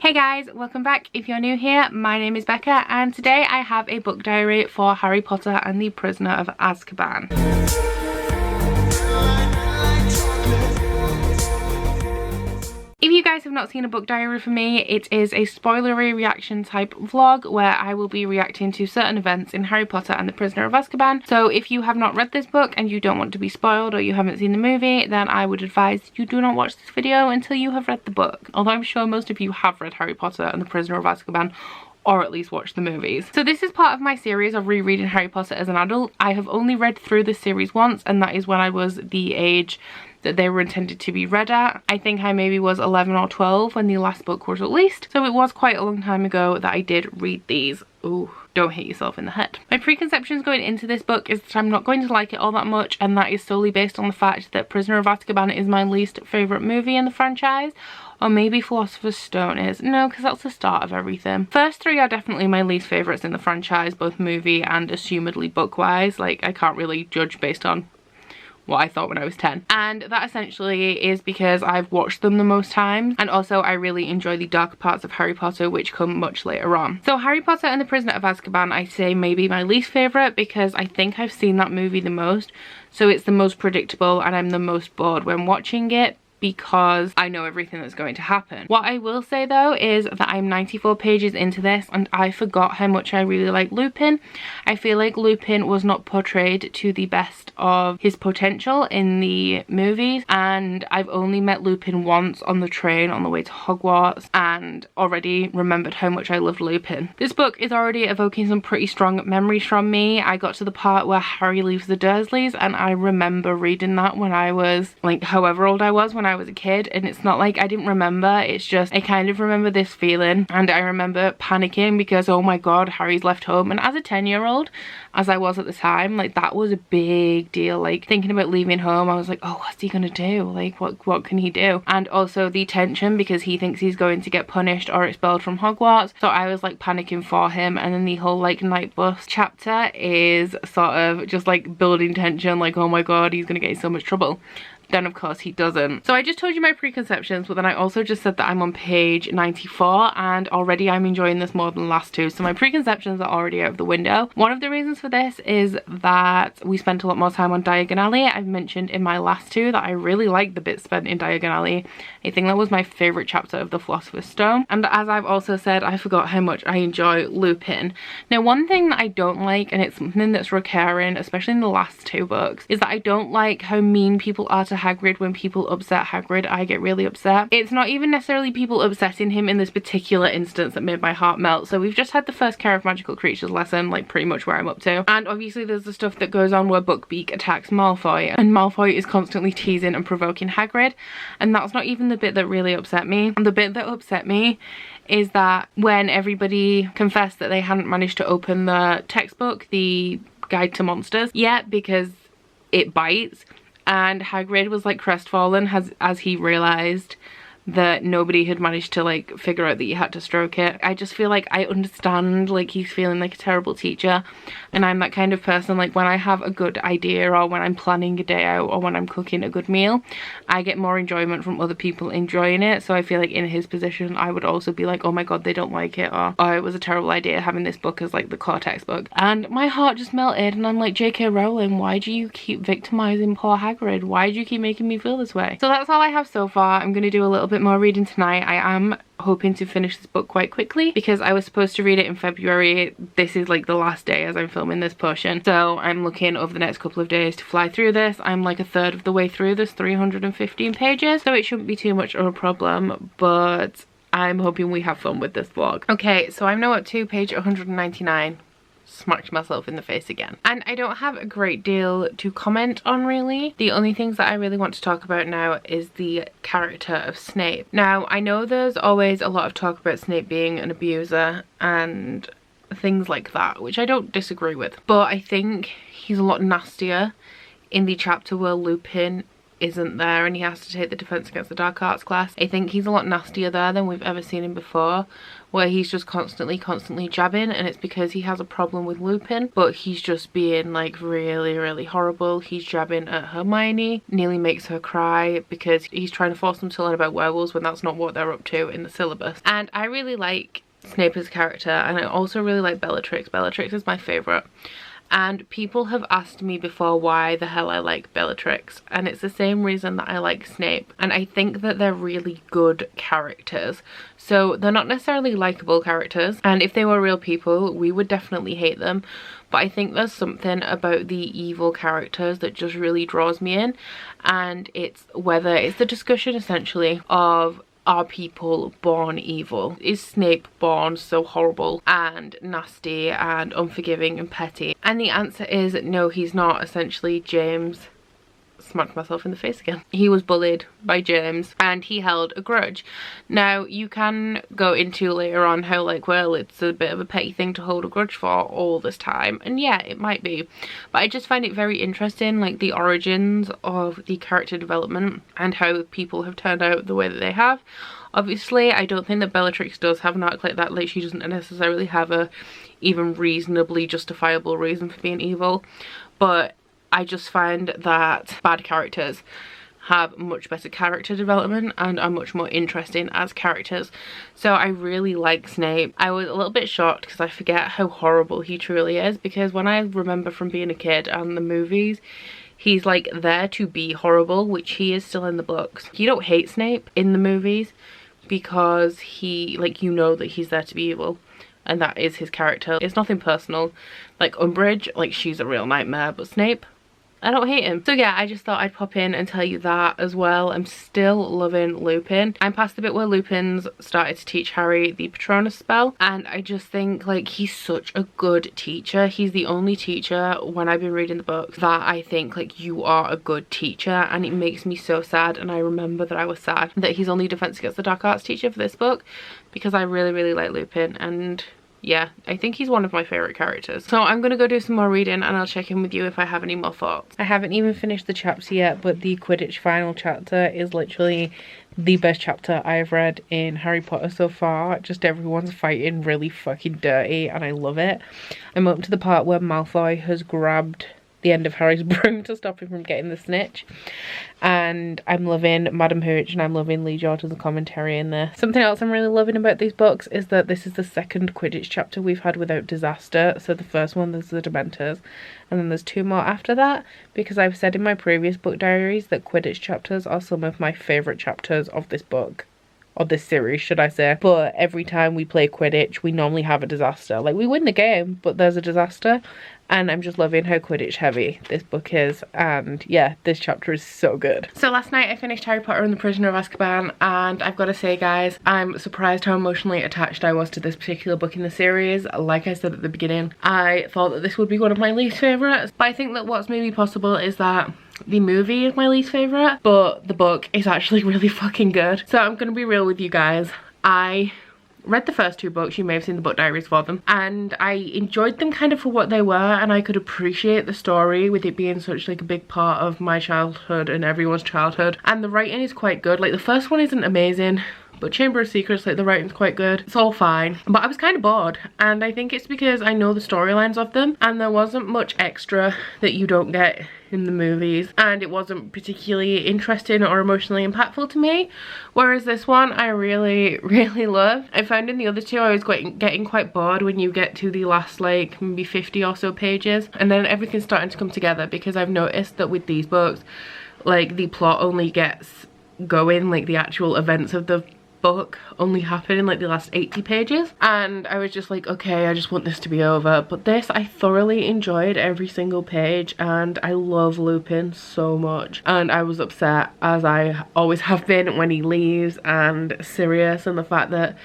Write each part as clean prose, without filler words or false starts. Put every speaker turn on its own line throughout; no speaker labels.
Hey guys, welcome back. If you're new here, my name is Becca and today I have a book diary for Harry Potter and the Prisoner of Azkaban. If you guys have not seen a book diary from me, it is a spoilery reaction type vlog where I will be reacting to certain events in Harry Potter and the Prisoner of Azkaban. So if you have not read this book and you don't want to be spoiled or you haven't seen the movie, then I would advise you do not watch this video until you have read the book. Although I'm sure most of you have read Harry Potter and the Prisoner of Azkaban, or at least watch the movies. So this is part of my series of rereading Harry Potter as an adult. I have only read through the series once, and that is when I was the age that they were intended to be read at. I think I maybe was 11 or 12 when the last book was released, so it was quite a long time ago that I did read these. Ooh, don't hit yourself in the head. My preconceptions going into this book is that I'm not going to like it all that much, and that is solely based on the fact that Prisoner of Azkaban is my least favourite movie in the franchise. Or maybe Philosopher's Stone is. No, because that's the start of everything. First three are definitely my least favourites in the franchise, both movie and assumedly book-wise. Like, I can't really judge based on what I thought when I was 10. And that essentially is because I've watched them the most times, and also I really enjoy the darker parts of Harry Potter, which come much later on. So Harry Potter and the Prisoner of Azkaban, I say maybe my least favourite because I think I've seen that movie the most, so it's the most predictable and I'm the most bored when watching it, because I know everything that's going to happen. What I will say though is that I'm 94 pages into this and I forgot how much I really like Lupin. I feel like Lupin was not portrayed to the best of his potential in the movies, and I've only met Lupin once on the train on the way to Hogwarts and already remembered how much I loved Lupin. This book is already evoking some pretty strong memories from me. I got to the part where Harry leaves the Dursleys and I remember reading that when I was like however old I was when I was a kid, and it's not like I didn't remember, it's just I kind of remember this feeling, and I remember panicking because oh my god, Harry's left home. And as a 10-year-old, as I was at the time, like that was a big deal. Like thinking about leaving home, I was like, oh, what's he gonna do? Like what can he do? And also the tension because he thinks he's going to get punished or expelled from Hogwarts, so I was like panicking for him. And then the whole like night bus chapter is sort of just like building tension, like oh my god, he's gonna get in so much trouble. Then of course he doesn't. So I just told you my preconceptions, but then I also just said that I'm on page 94 and already I'm enjoying this more than the last two, so my preconceptions are already out of the window. One of the reasons for this is that we spent a lot more time on Diagon Alley. I've mentioned in my last two that I really liked the bits spent in Diagon Alley. I think that was my favourite chapter of the Philosopher's Stone, and as I've also said, I forgot how much I enjoy Lupin. Now one thing that I don't like, and it's something that's recurring especially in the last two books, is that I don't like how mean people are to Hagrid. When people upset Hagrid, I get really upset. It's not even necessarily people upsetting him in this particular instance that made my heart melt. So we've just had the first Care of Magical Creatures lesson, like pretty much where I'm up to, and obviously there's the stuff that goes on where Buckbeak attacks Malfoy, and Malfoy is constantly teasing and provoking Hagrid, and that's not even the bit that really upset me. The bit that upset me is that when everybody confessed that they hadn't managed to open the textbook, the Guide to Monsters, yet because it bites, and Hagrid was like crestfallen as he realised that nobody had managed to like figure out that you had to stroke it. I just feel like I understand, like he's feeling like a terrible teacher, and I'm that kind of person, like when I have a good idea or when I'm planning a day out or when I'm cooking a good meal, I get more enjoyment from other people enjoying it. So I feel like in his position I would also be like, oh my god, they don't like it, or oh, it was a terrible idea having this book as like the core textbook. And my heart just melted and I'm like, JK Rowling, why do you keep victimizing poor Hagrid? Why do you keep making me feel this way? So that's all I have so far. I'm gonna do a little bit more reading tonight. I am hoping to finish this book quite quickly because I was supposed to read it in February. This is like the last day as I'm filming this portion, so I'm looking over the next couple of days to fly through this. I'm like a third of the way through this 315 pages, so it shouldn't be too much of a problem, but I'm hoping we have fun with this vlog. Okay, so I'm now up to page 199. Smacked myself in the face again, and I don't have a great deal to comment on really. The only things that I really want to talk about now is the character of Snape. Now I know there's always a lot of talk about Snape being an abuser and things like that, which I don't disagree with, but I think he's a lot nastier in the chapter where Lupin isn't there and he has to take the Defense Against the Dark Arts class. I think he's a lot nastier there than we've ever seen him before, where he's just constantly jabbing, and it's because he has a problem with Lupin, but he's just being like really horrible. He's jabbing at Hermione, nearly makes her cry because he's trying to force them to learn about werewolves when that's not what they're up to in the syllabus. And I really like Snape as a character, and I also really like Bellatrix. Bellatrix is my favourite. And people have asked me before why the hell I like Bellatrix, and it's the same reason that I like Snape. And I think that they're really good characters. So they're not necessarily likable characters, and if they were real people we would definitely hate them, but I think there's something about the evil characters that just really draws me in. And it's whether it's the discussion essentially of, are people born evil? Is Snape born so horrible and nasty and unforgiving and petty? And the answer is no, he's not. Essentially, James, smacked myself in the face again. He was bullied by James and he held a grudge. Now, you can go into later on how like, well, it's a bit of a petty thing to hold a grudge for all this time. And yeah, it might be. But I just find it very interesting, like the origins of the character development and how people have turned out the way that they have. Obviously, I don't think that Bellatrix does have an arc like that. Like, she doesn't necessarily have a even reasonably justifiable reason for being evil. But I just find that bad characters have much better character development and are much more interesting as characters. So I really like Snape. I was a little bit shocked because I forget how horrible he truly is, because when I remember from being a kid and the movies, he's like there to be horrible, which he is still in the books. You don't hate Snape in the movies because he, like, you know that he's there to be evil. And that is his character. It's nothing personal. Like Umbridge, like, she's a real nightmare, but Snape, I don't hate him. So yeah, I just thought I'd pop in and tell you that as well. I'm still loving Lupin. I'm past the bit where Lupin's started to teach Harry the Patronus spell, and I just think like he's such a good teacher. He's the only teacher when I've been reading the books that I think like, you are a good teacher, and it makes me so sad. And I remember that I was sad that he's only Defense Against the Dark Arts teacher for this book, because I really like Lupin, and yeah, I think he's one of my favourite characters. So I'm gonna go do some more reading and I'll check in with you if I have any more thoughts. I haven't even finished the chapter yet, but the Quidditch final chapter is literally the best chapter I've read in Harry Potter so far. Just everyone's fighting really fucking dirty and I love it. I'm up to the part where Malfoy has grabbed the end of Harry's broom to stop him from getting the snitch, and I'm loving Madam Hooch and I'm loving Lee Jordan's commentary in there. Something else I'm really loving about these books is that this is the second Quidditch chapter we've had without disaster. So the first one, there's the Dementors, and then there's 2 more after that, because I've said in my previous book diaries that Quidditch chapters are some of my favourite chapters of this book. Or this series, should I say. But every time we play Quidditch, we normally have a disaster. Like, we win the game, but there's a disaster. And I'm just loving how Quidditch heavy this book is. And yeah, this chapter is so good. So last night I finished Harry Potter and the Prisoner of Azkaban. And I've got to say, guys, I'm surprised how emotionally attached I was to this particular book in the series. Like I said at the beginning, I thought that this would be one of my least favourites. But I think that what's maybe possible is that the movie is my least favourite, but the book is actually really fucking good. So I'm gonna be real with you guys. I read the first 2 books, you may have seen the book diaries for them, and I enjoyed them kind of for what they were, and I could appreciate the story with it being such like a big part of my childhood and everyone's childhood. And the writing is quite good. Like, the first one isn't amazing, but Chamber of Secrets, like, the writing's quite good. It's all fine. But I was kind of bored, and I think it's because I know the storylines of them, and there wasn't much extra that you don't get in the movies, and it wasn't particularly interesting or emotionally impactful to me. Whereas this one I really loved. I found in the other 2 I was getting quite bored when you get to the last like maybe 50 or so pages, and then everything's starting to come together, because I've noticed that with these books, like, the plot only gets going, like the actual events of the book only happen in like the last 80 pages, and I was just like, okay, I just want this to be over. But this, I thoroughly enjoyed every single page, and I love Lupin so much, and I was upset, as I always have been, when he leaves, and Sirius, and the fact that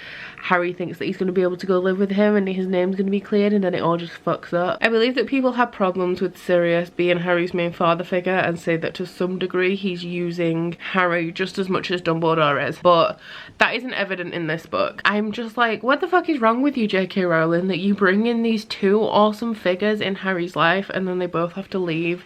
Harry thinks that he's going to be able to go live with him and his name's going to be cleared, and then it all just fucks up. I believe that people have problems with Sirius being Harry's main father figure and say that to some degree he's using Harry just as much as Dumbledore is, but that isn't evident in this book. I'm just like, what the fuck is wrong with you, J.K. Rowling, that you bring in these 2 awesome figures in Harry's life and then they both have to leave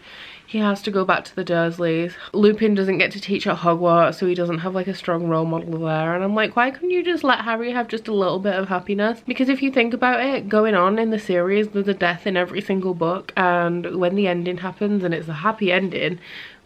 he has to go back to the Dursleys. Lupin doesn't get to teach at Hogwarts, so he doesn't have like a strong role model there. And I'm like, why couldn't you just let Harry have just a little bit of happiness? Because if you think about it, going on in the series, there's a death in every single book, and when the ending happens and it's a happy ending,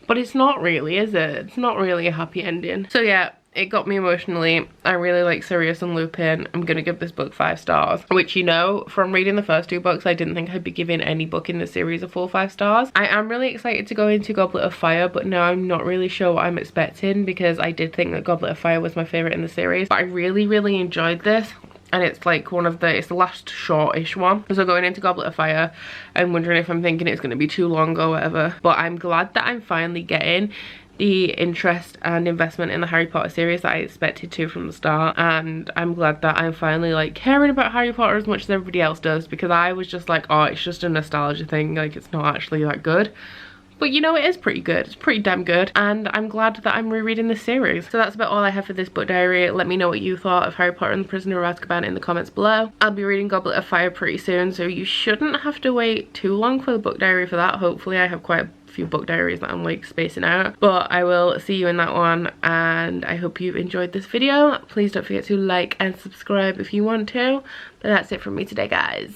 but it's not really, is it? It's not really a happy ending. So yeah, it got me emotionally. I really like Sirius and Lupin. I'm gonna give this book 5 stars, which, you know, from reading the first 2 books, I didn't think I'd be giving any book in the series a full 5 stars. I am really excited to go into Goblet of Fire, but now I'm not really sure what I'm expecting, because I did think that Goblet of Fire was my favorite in the series, but I really enjoyed this. And it's like it's the last shortish one. So going into Goblet of Fire, I'm wondering if I'm thinking it's going to be too long or whatever. But I'm glad that I'm finally getting the interest and investment in the Harry Potter series that I expected to from the start. And I'm glad that I'm finally like caring about Harry Potter as much as everybody else does, because I was just like, oh, it's just a nostalgia thing, like it's not actually that good. But you know, it is pretty good. It's pretty damn good. And I'm glad that I'm rereading this series. So that's about all I have for this book diary. Let me know what you thought of Harry Potter and the Prisoner of Azkaban in the comments below. I'll be reading Goblet of Fire pretty soon, so you shouldn't have to wait too long for the book diary for that. Hopefully I have quite a few book diaries that I'm like spacing out. But I will see you in that one, and I hope you've enjoyed this video. Please don't forget to like and subscribe if you want to. But that's it from me today, guys.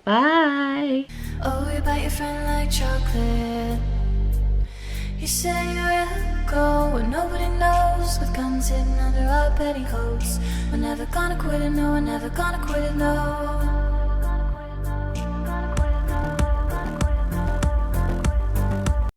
Bye.
Oh, you bite your friend like chocolate. You say you will go where nobody knows, with guns hidden under our petticoats. We're never gonna quit it, no, we're never gonna quit it, no.